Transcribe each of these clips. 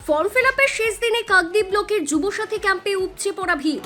Form ফিল-আপের শেষ দিনে কাকদ্বীপ ব্লকের যুবসাথী ক্যাম্পে উপচে পড়া ভিড়।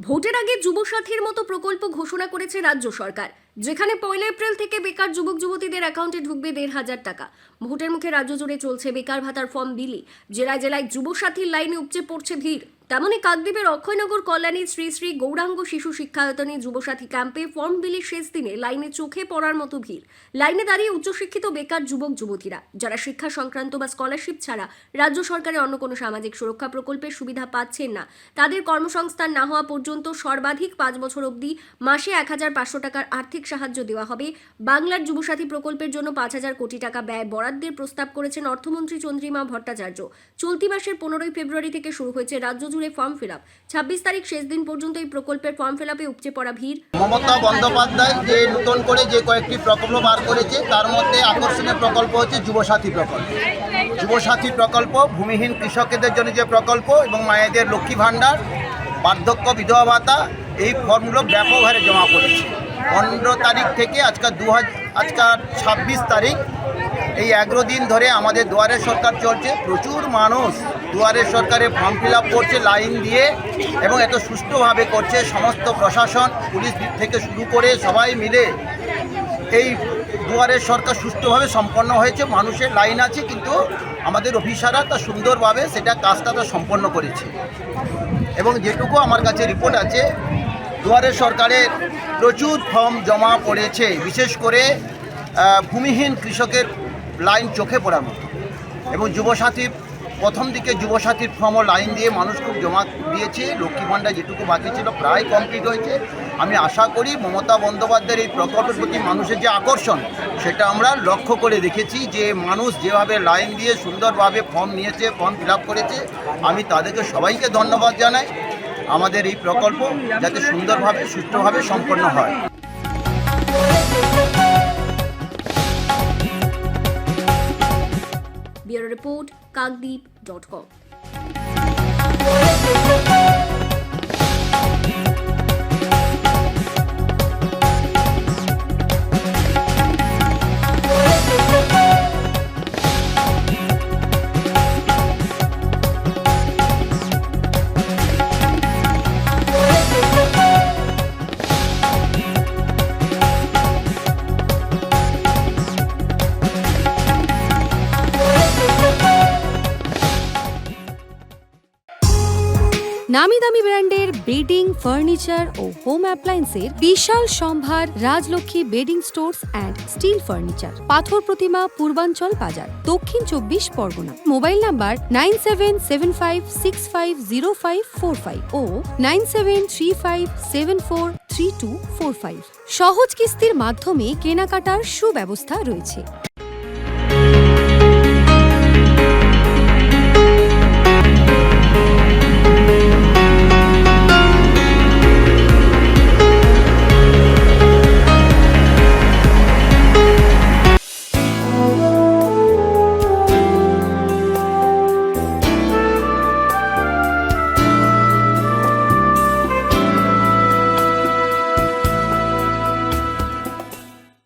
ভোটের আগে যুবসাথীর মতো প্রকল্প ঘোষণা করেছে রাজ্য সরকার, যেখানে 1 এপ্রিল থেকে বেকার যুবক যুবতীদের অ্যাকাউন্টে ঢুকবে 1,500 টাকা। ভোটের মুখে রাজ্য জুড়ে চলছে বেকার ভাতার ফর্ম বিলি। জেলায় জেলায় যুবসাথীর লাইনে উপচে পড়ছে ভিড়। তেমনই কাকদ্বীপের অক্ষয়নগর কল্যাণী শ্রী শ্রী গৌরাঙ্গ শিশু শিক্ষায়তনে যুবসাথী ক্যাম্পে ফর্ম বিলির শেষ দিনে লাইনে চোখে পড়ার মতো ভিড়। লাইনে দাঁড়িয়ে উচ্চশিক্ষিত বেকার যুবক যুবতীরা, যারা শিক্ষা সংক্রান্ত বা স্কলারশিপ ছাড়া রাজ্য সরকারের অন্য কোনো সামাজিক সুরক্ষা প্রকল্পের সুবিধা পাচ্ছেন না। তাদের কর্মসংস্থান না হওয়া পর্যন্ত সর্বাধিক 5 বছর অবধি মাসে 1,500 টাকার আর্থিক সাহায্য দেওয়া হবে। বাংলার যুবসাথী প্রকল্পের জন্য 5,000 কোটি টাকা ব্যয় বরাদ্দের প্রস্তাব করেছেন অর্থমন্ত্রী চন্দ্রিমা ভট্টাচার্য। চলতি মাসের 15 ফেব্রুয়ারি থেকে শুরু হয়েছে রাজ্য জুড়ে ফর্ম ফিল আপ। 26 তারিখ শেষ দিন পর্যন্ত এই প্রকল্পের ফর্ম ফিল আপে উপচে পড়া ভিড়। মমতা বন্দ্যোপাধ্যায় যে নতুন করে যে কয়েকটি প্রকল্প বার করেছে, তার মধ্যে আকর্ষণীয় প্রকল্প হচ্ছে যুবসাথী প্রকল্প। যুবসাথী প্রকল্প ভূমিহীন কৃষকদের জন্য যে প্রকল্প এবং মায়েদের লক্ষ্মী ভাণ্ডার, বার্ধক্য বিধবা ভাতা, এই ফর্মগুলো ব্যাপক হারে জমা পড়েছে। 15 তারিখ থেকে আজকাল 26 তারিখ, এই 11 দিন ধরে আমাদের দুয়ারে সরকার চলছে। প্রচুর মানুষ দুয়ারে সরকারে ফর্ম ফিল আপ করছে লাইন দিয়ে, এবং এত সুষ্ঠুভাবে করছে। সমস্ত প্রশাসন, পুলিশ থেকে শুরু করে সবাই মিলে এই দুয়ারে সরকার সুষ্ঠুভাবে সম্পন্ন হয়েছে। মানুষের লাইন আছে, কিন্তু আমাদের অফিসাররা তা সুন্দরভাবে কাজটা সম্পন্ন করেছে। এবং যেটুকু আমার কাছে রিপোর্ট আছে, দুয়ারে সরকারের প্রচুর ফর্ম জমা পড়েছে, বিশেষ করে ভূমিহীন কৃষকের লাইন চোখে পড়ার মতো। এবং যুবসাথী প্রথম দিকে যুবসাথীর ফর্মও লাইন দিয়ে মানুষ খুব জমা দিয়েছে। লক্ষ্মী ভাণ্ডার যেটুকু বাকি ছিল প্রায় কমপ্লিট হয়েছে। আমি আশা করি মমতা বন্দ্যোপাধ্যায়ের এই প্রকল্পের প্রতি মানুষের যে আকর্ষণ, সেটা আমরা লক্ষ্য করে দেখেছি, যে মানুষ যেভাবে লাইন দিয়ে সুন্দরভাবে ফর্ম নিয়েছে, ফর্ম ফিল আপ করেছে। আমি তাদেরকে সবাইকে ধন্যবাদ জানাই। আমাদের এই প্রকল্প যাতে সুন্দরভাবে সুষ্ঠুভাবে সম্পন্ন হয়। Bureau report, kakdeep.com। নামি দামি ব্র্যান্ডের বেডিং, ফার্নিচার ও হোম অ্যাপ্লায়েন্সের বিশাল সম্ভার Rajlakshmi bedding stores and steel furniture, পাথর প্রতিমা, পূর্বাঞ্চল বাজার, দক্ষিণ 24 পরগনা। মোবাইল নাম্বার 9775650545 ও 9735743245। সহজ কিস্তির মাধ্যমে কেনাকাটার সুব্যবস্থা রয়েছে।